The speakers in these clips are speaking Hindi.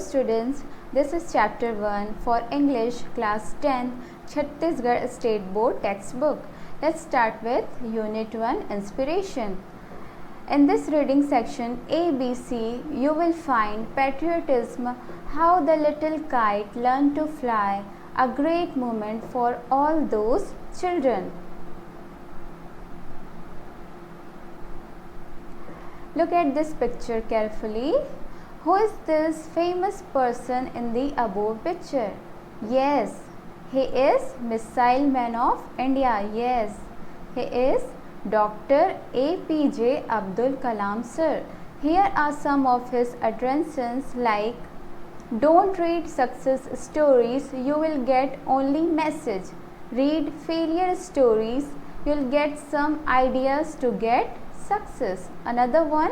students, this is chapter 1 for English class 10 Chhattisgarh State Board textbook. Let's start with unit 1 inspiration. In this reading section ABC, you will find patriotism, how the little kite learned to fly, a great moment for all those children. Look at this picture carefully. Who is this famous person in the above picture? Yes, he is Missile Man of India. Yes, he is Dr. APJ Abdul Kalam sir. Here are some of his utterances like, don't read success stories, you will get only message. Read failure stories, you will get some ideas to get success. Another one,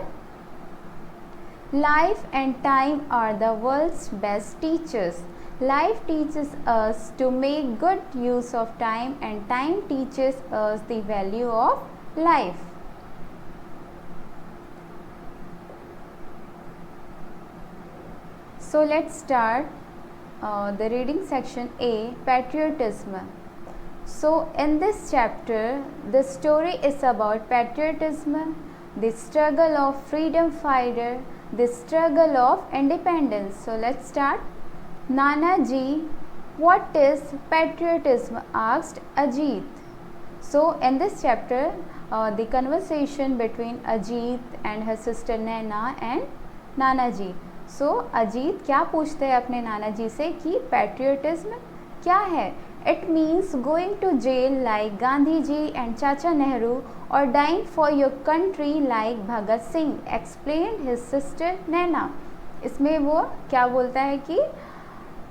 life and time are the world's best teachers. Life teaches us to make good use of time and time teaches us the value of life. So let's start the reading section A, patriotism. So in this chapter, the story is about patriotism, the struggle of freedom fighter, the struggle of independence. So let's start. Nana ji, what is patriotism? Asked Ajit. So in this chapter, the conversation between Ajit and her sister Naina and Nana ji. So Ajit क्या पूछते हैं अपने नाना जी से कि पैट्रियटिज्म क्या है? It means going to jail like Gandhi ji and Chacha Nehru or dying for your country like Bhagat Singh, explained his sister Naina. इसमें वो क्या बोलता है कि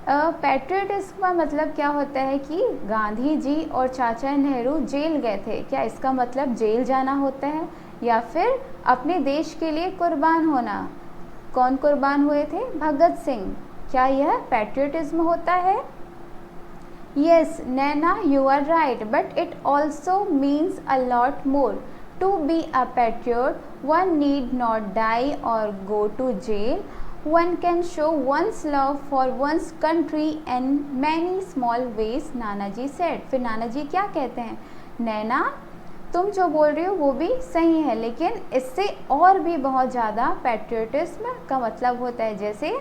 पैट्रियटिज्म का मतलब क्या होता है कि गांधी जी और चाचा नेहरू जेल गए थे, क्या इसका मतलब जेल जाना होता है या फिर अपने देश के लिए कुर्बान होना? कौन कुर्बान हुए थे? भगत सिंह। क्या यह पैट्रियटिज्म होता है? Yes, Naina, you are right, but it also means a lot more. To be a patriot, one need not die or go to jail. One can show one's love for one's country in many small ways, Nana ji said. फिर नाना जी क्या कहते हैं? नैना, तुम जो बोल रही हो वो भी सही है, लेकिन इससे और भी बहुत ज़्यादा पैट्रियटिज्म का मतलब होता है। जैसे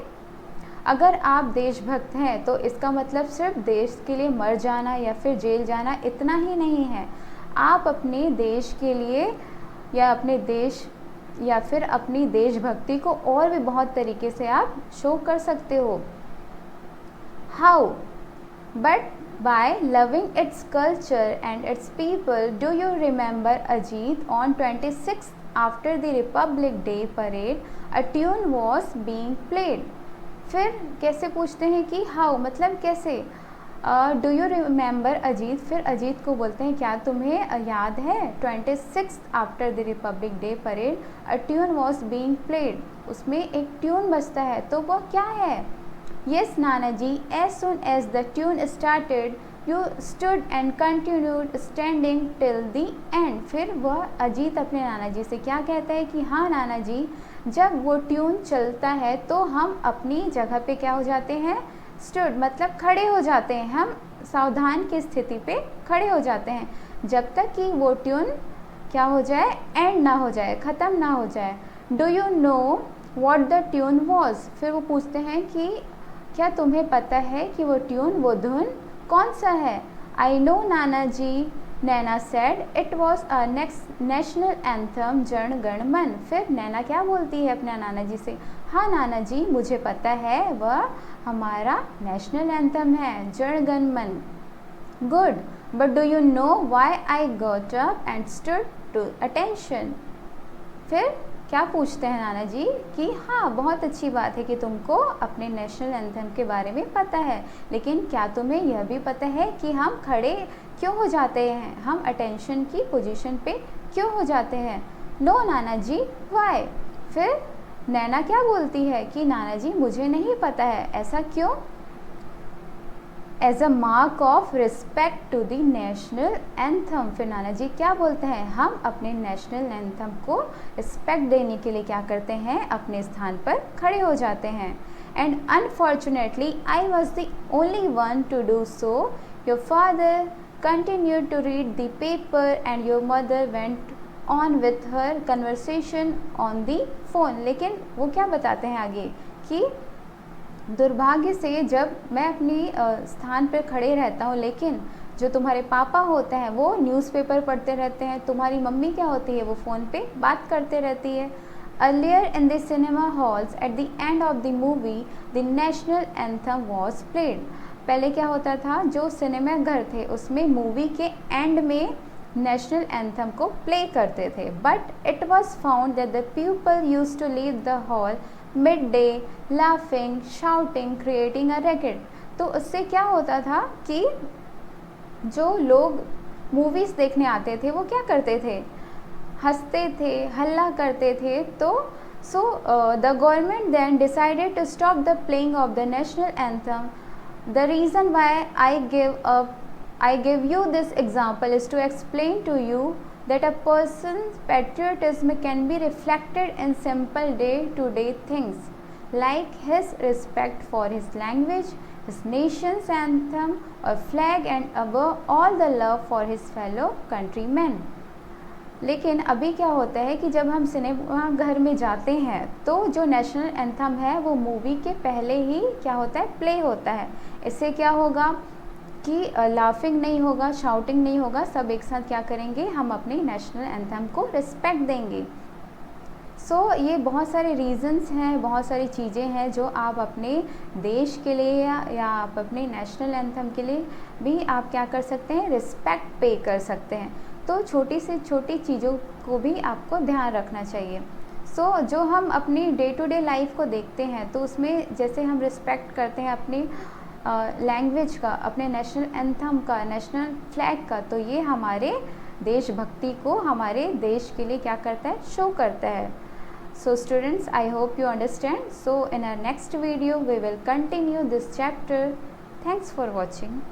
अगर आप देशभक्त हैं तो इसका मतलब सिर्फ देश के लिए मर जाना या फिर जेल जाना इतना ही नहीं है। आप अपने देश के लिए या अपने देश या फिर अपनी देशभक्ति को और भी बहुत तरीके से आप शो कर सकते हो। How? But by loving its culture and its people. Do you remember Ajit on 26th after the Republic Day parade a tune was being played? फिर कैसे पूछते हैं कि how मतलब कैसे? Do you remember Ajit? फिर अजीत को बोलते हैं क्या तुम्हें याद है 26th after the Republic Day parade a tune was being played, उसमें एक ट्यून बजता है, तो वो क्या है? Yes, Nana ji, as soon as the tune started, you stood and continued standing till the end. फिर वह अजीत अपने नाना जी से क्या कहता है कि हाँ नाना जी, जब वो ट्यून चलता है तो हम अपनी जगह पे क्या हो जाते हैं? स्टूड मतलब खड़े हो जाते हैं, हम सावधान की स्थिति पे खड़े हो जाते हैं जब तक कि वो ट्यून क्या हो जाए? एंड ना हो जाए, ख़त्म ना हो जाए। Do you know what the tune was? फिर वो पूछते हैं कि क्या तुम्हें पता है कि वो ट्यून, वो धुन कौन सा है? आई नो नाना जी, Naina said, it was a national anthem Jana Gana मन। फिर नैना क्या बोलती है अपने नाना जी से? हाँ नाना जी, मुझे पता है, वह हमारा नेशनल एंथम है, Jana Gana Mana. Good, but do you know why I got up and stood to attention? फिर क्या पूछते हैं नाना जी कि हाँ बहुत अच्छी बात है कि तुमको अपने नेशनल एंथम के बारे में पता है, लेकिन क्या तुम्हें यह भी पता है कि हम खड़े क्यों हो जाते हैं, हम अटेंशन की पोजीशन पे क्यों हो जाते हैं? नो नाना जी, व्हाई? फिर नैना क्या बोलती है कि नाना जी मुझे नहीं पता है, ऐसा क्यों? As a mark of respect to the national anthem. फिर नाना जी क्या बोलते हैं? हम अपने नेशनल एंथम को रिस्पेक्ट देने के लिए क्या करते हैं? अपने स्थान पर खड़े हो जाते हैं। and unfortunately I was the only one to do so. Your father continued to read the paper and your mother went on with her conversation on the phone. लेकिन वो क्या बताते हैं आगे कि दुर्भाग्य से जब मैं अपनी स्थान पर खड़े रहता हूँ, लेकिन जो तुम्हारे पापा होते हैं वो न्यूज़पेपर पढ़ते रहते हैं, तुम्हारी मम्मी क्या होती है वो फ़ोन पे बात करते रहती है. Earlier in the cinema halls, at the end of the movie, the national anthem was played. पहले क्या होता था, जो सिनेमा घर थे उसमें मूवी के एंड में नेशनल एंथम को प्ले करते थे. But it was found that the people use to leave the hall midday laughing shouting creating a racket. तो उससे क्या होता था कि जो लोग मूवीज़ देखने आते थे वो क्या करते थे, हंसते थे, हल्ला करते थे. तो the government then decided to stop the playing of the national anthem. The reason why I give you this example is to explain to you that a person's patriotism can be reflected in simple day-to-day things like his respect for his language, his nation's anthem or flag, and above all the love for his fellow countrymen. लेकिन अभी क्या होता है कि जब हम सिनेमा घर में जाते हैं तो जो नेशनल एंथम है वो मूवी के पहले ही क्या होता है, प्ले होता है. इससे क्या होगा कि लाफिंग नहीं होगा, शाउटिंग नहीं होगा, सब एक साथ क्या करेंगे, हम अपने नेशनल एंथम को रिस्पेक्ट देंगे. ये बहुत सारे रीज़न्स हैं, बहुत सारी चीज़ें हैं जो आप अपने देश के लिए या आप अपने नेशनल एंथम के लिए भी आप क्या कर सकते हैं, रिस्पेक्ट पे कर सकते हैं. तो छोटी से छोटी चीज़ों को भी आपको ध्यान रखना चाहिए. जो हम अपनी डे टू डे लाइफ को देखते हैं तो उसमें जैसे हम रिस्पेक्ट करते हैं अपनी लैंग्वेज का, अपने नेशनल एंथम का, नेशनल फ्लैग का, तो ये हमारे देशभक्ति को हमारे देश के लिए क्या करता है, शो करता है. So students, I hope you understand. So in our next video we will continue this chapter. Thanks for watching.